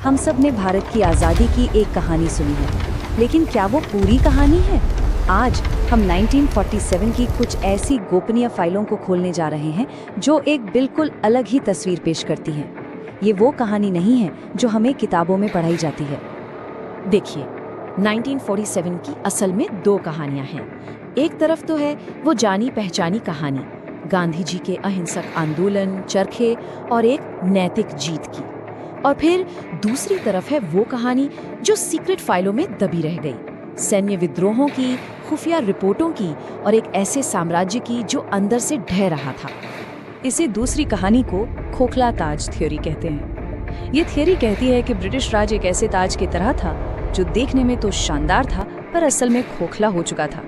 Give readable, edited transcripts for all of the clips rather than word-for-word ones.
हम सब ने भारत की आज़ादी की एक कहानी सुनी है, लेकिन क्या वो पूरी कहानी है? आज हम 1947 की कुछ ऐसी गोपनीय फाइलों को खोलने जा रहे हैं जो एक बिल्कुल अलग ही तस्वीर पेश करती हैं। ये वो कहानी नहीं है जो हमें किताबों में पढ़ाई जाती है। देखिए, 1947 की असल में दो कहानियां हैं। एक तरफ तो है वो जानी पहचानी कहानी, गांधी जी के अहिंसक आंदोलन, चरखे और एक नैतिक जीत की। और फिर दूसरी तरफ है वो कहानी जो सीक्रेट फाइलों में दबी रह गई, सैन्य विद्रोहों की, खुफिया रिपोर्टों की और एक ऐसे साम्राज्य की जो अंदर से ढह रहा था। इसे दूसरी कहानी को खोखला ताज थ्योरी कहते हैं। ये थ्योरी कहती है कि ब्रिटिश राज एक ऐसे ताज की तरह था जो देखने में तो शानदार था पर असल में खोखला हो चुका था।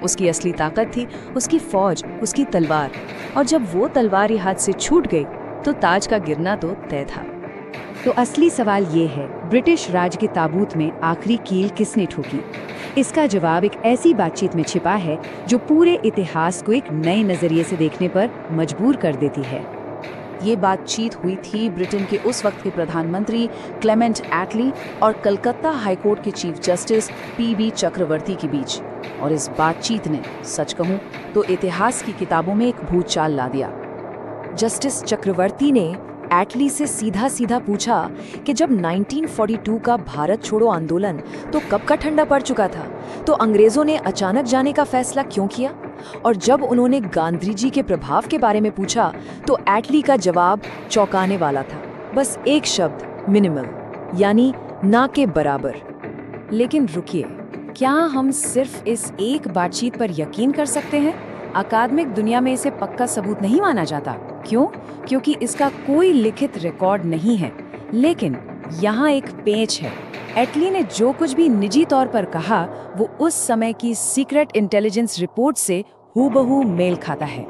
उसकी असली ताकत थी उसकी फौज, उसकी तलवार, और जब वो तलवार ये हाथ से छूट गई तो ताज का गिरना तो तय था। तो असली सवाल ये है, ब्रिटिश राज के ताबूत में आखिरी कील किसने ठोकी? इसका जवाब एक ऐसी बातचीत में छिपा है जो पूरे इतिहास को एक नए नजरिए से देखने पर मजबूर कर देती है। ये बातचीत हुई थी ब्रिटेन के उस वक्त के प्रधानमंत्री क्लेमेंट एटली और कलकत्ता हाईकोर्ट के चीफ जस्टिस पीबी चक्रवर्ती के बीच। और इस बातचीत ने, सच कहूं तो इतिहास की किताबों में एक भूचाल ला दिया। जस्टिस चक्रवर्ती ने एटली से सीधा सीधा पूछा कि जब 1942 का भारत छोड़ो आंदोलन तो कब का ठंडा पड़ चुका था, तो अंग्रेजों ने अचानक जाने का फैसला क्यों किया? और जब उन्होंने गांधी जी के प्रभाव के बारे में पूछा तो एटली का जवाब चौंकाने वाला था, बस एक शब्द, मिनिमल, यानी ना के बराबर। लेकिन रुकिए, क्या हम सिर्फ इस एक बातचीत पर यकीन कर सकते हैं? अकादमिक दुनिया में इसे पक्का सबूत नहीं माना जाता। क्यों? क्योंकि इसका कोई लिखित रिकॉर्ड नहीं है। लेकिन यहाँ एक पेच है। एटली ने जो कुछ भी निजी तौर पर कहा वो उस समय की सीक्रेट इंटेलिजेंस रिपोर्ट से हूबहू मेल खाता है।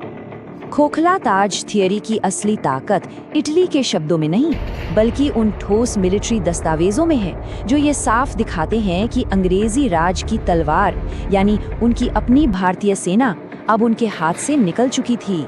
खोखला ताज थियरी की असली ताकत इटली के शब्दों में नहीं, बल्कि उन ठोस मिलिट्री दस्तावेजों में है जो ये साफ दिखाते हैं कि अंग्रेजी राज की तलवार, यानी उनकी अपनी भारतीय सेना, अब उनके हाथ से निकल चुकी थी।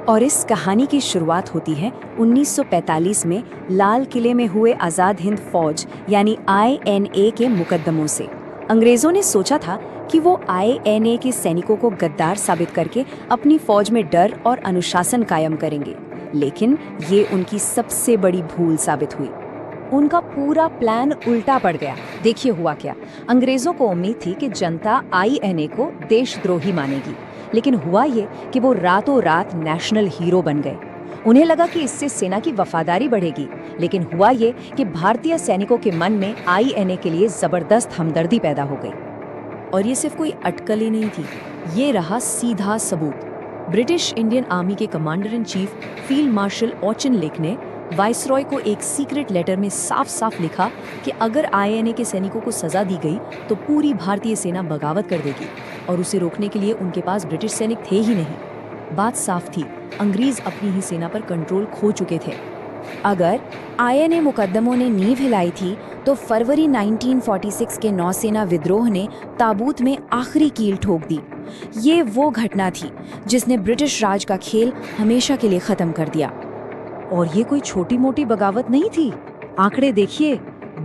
और इस कहानी की शुरुआत होती है 1945 में लाल किले में हुए आज़ाद हिंद फौज यानी INA के मुकदमों से। अंग्रेजों ने सोचा था कि वो INA के सैनिकों को गद्दार साबित करके अपनी फौज में डर और अनुशासन कायम करेंगे, लेकिन ये उनकी सबसे बड़ी भूल साबित हुई। उनका पूरा प्लान उल्टा पड़ गया। देखिए हुआ क्या। अंग्रेजों को उम्मीद थी कि जनता INA को देशद्रोही मानेगी, लेकिन हुआ ये कि वो रातों रात नेशनल हीरो बन गए। उन्हें लगा कि इससे सेना की वफादारी बढ़ेगी, लेकिन हुआ ये कि भारतीय सैनिकों के मन में INA के लिए जबरदस्त हमदर्दी पैदा हो गई। और ये सिर्फ कोई अटकल ही नहीं थी, ये रहा सीधा सबूत। ब्रिटिश इंडियन आर्मी के commander in chief field marshal Auchinleck ने वाइसरॉय को एक सीक्रेट लेटर में साफ साफ लिखा कि अगर INA के सैनिकों को सजा दी गई तो पूरी भारतीय सेना बगावत कर देगी, और उसे रोकने के लिए उनके पास ब्रिटिश सैनिक थे ही नहीं। बात साफ थी, अंग्रेज अपनी ही सेना पर कंट्रोल खो चुके थे। अगर INA मुकदमों ने नींव हिलाई थी तो फरवरी 1946 के नौसेना विद्रोह ने ताबूत में आखिरी कील ठोक दी। ये वो घटना थी जिसने ब्रिटिश राज का खेल हमेशा के लिए खत्म कर दिया। और ये कोई छोटी मोटी बगावत नहीं थी। आंकड़े देखिए,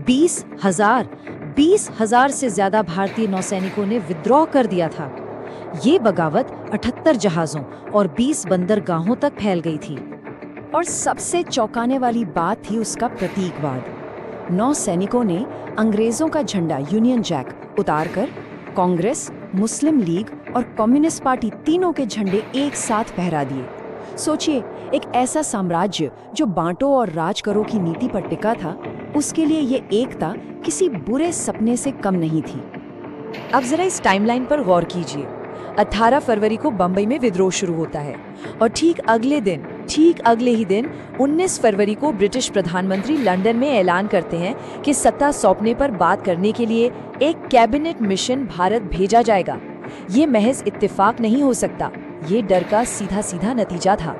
20,000 से ज्यादा भारतीय नौसैनिकों ने विद्रोह कर दिया था। ये बगावत 78 जहाजों और 20 बंदरगाहों तक फैल गई थी। और सबसे चौंकाने वाली बात थी उसका प्रतीकवाद। नौसैनिकों ने अंग्रेजों का झंडा यूनियन जैक उतारकर कांग्रेस, मुस्लिम लीग और कम्युनिस्ट पार्टी तीनों के झंडे एक साथ फहरा दिए। सोचिए, एक ऐसा साम्राज्य जो बांटो और राज करो की नीति पर टिका था, उसके लिए ये एकता किसी बुरे सपने से कम नहीं थी। अब जरा इस टाइमलाइन पर गौर कीजिए। 18 फरवरी को बंबई में विद्रोह शुरू होता है और ठीक अगले ही दिन 19 फरवरी को ब्रिटिश प्रधानमंत्री लंदन में ऐलान करते हैं कि सत्ता सौंपने पर बात करने के लिए एक कैबिनेट मिशन भारत भेजा जाएगा। ये महज इत्तेफाक नहीं हो सकता, ये डर का सीधा सीधा नतीजा था।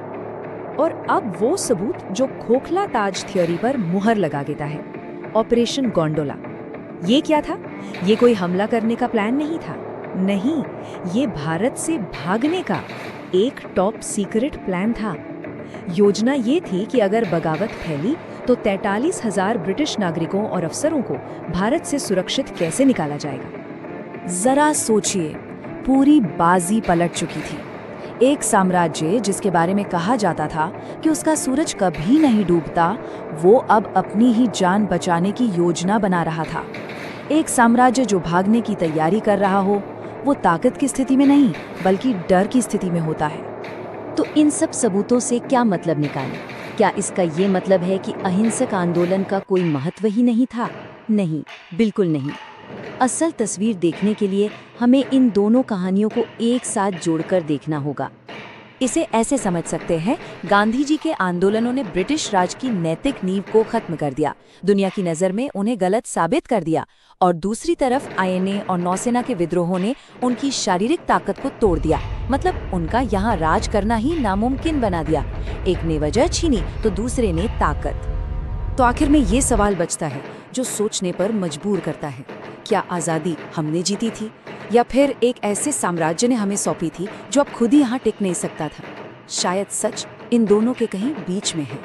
और अब वो सबूत जो खोखला ताज थ्योरी पर मुहर लगा देता है, ऑपरेशन गोंडोला। ये क्या था? ये कोई हमला करने का प्लान नहीं था, नहीं, ये भारत से भागने का एक टॉप सीक्रेट प्लान था। योजना ये थी कि अगर बगावत फैली तो 43,000 ब्रिटिश नागरिकों और अफसरों को भारत से सुरक्षित कैसे निकाला जाएगा? जरा सोचिए, पूरी बाजी पलट चुकी थी। एक साम्राज्य जिसके बारे में कहा जाता था कि उसका सूरज कभी नहीं डूबता, वो अब अपनी ही जान बचाने की योजना बना रहा था। एक साम्राज्य जो भागने की तैयारी कर रहा हो, वो ताकत की स्थिति में नहीं बल्कि डर की स्थिति में होता है। तो इन सब सबूतों से क्या मतलब निकालें? क्या इसका ये मतलब है कि अहिंसक आंदोलन का कोई महत्व ही नहीं था? नहीं, बिल्कुल नहीं। असल तस्वीर देखने के लिए हमें इन दोनों कहानियों को एक साथ जोड़कर देखना होगा। इसे ऐसे समझ सकते हैं, गांधी जी के आंदोलनों ने ब्रिटिश राज की नैतिक नींव को खत्म कर दिया, दुनिया की नज़र में उन्हें गलत साबित कर दिया, और दूसरी तरफ आईएनए और नौसेना के विद्रोहों ने उनकी शारीरिक ताकत को तोड़ दिया। मतलब उनका यहाँ राज करना ही नामुमकिन बना दिया। एक ने वजह छीनी तो दूसरे ने ताकत। तो आखिर में ये सवाल बचता है जो सोचने पर मजबूर करता है, क्या आज़ादी हमने जीती थी या फिर एक ऐसे साम्राज्य ने हमें सौंपी थी जो अब खुद ही यहाँ टिक नहीं सकता था? शायद सच इन दोनों के कहीं बीच में है।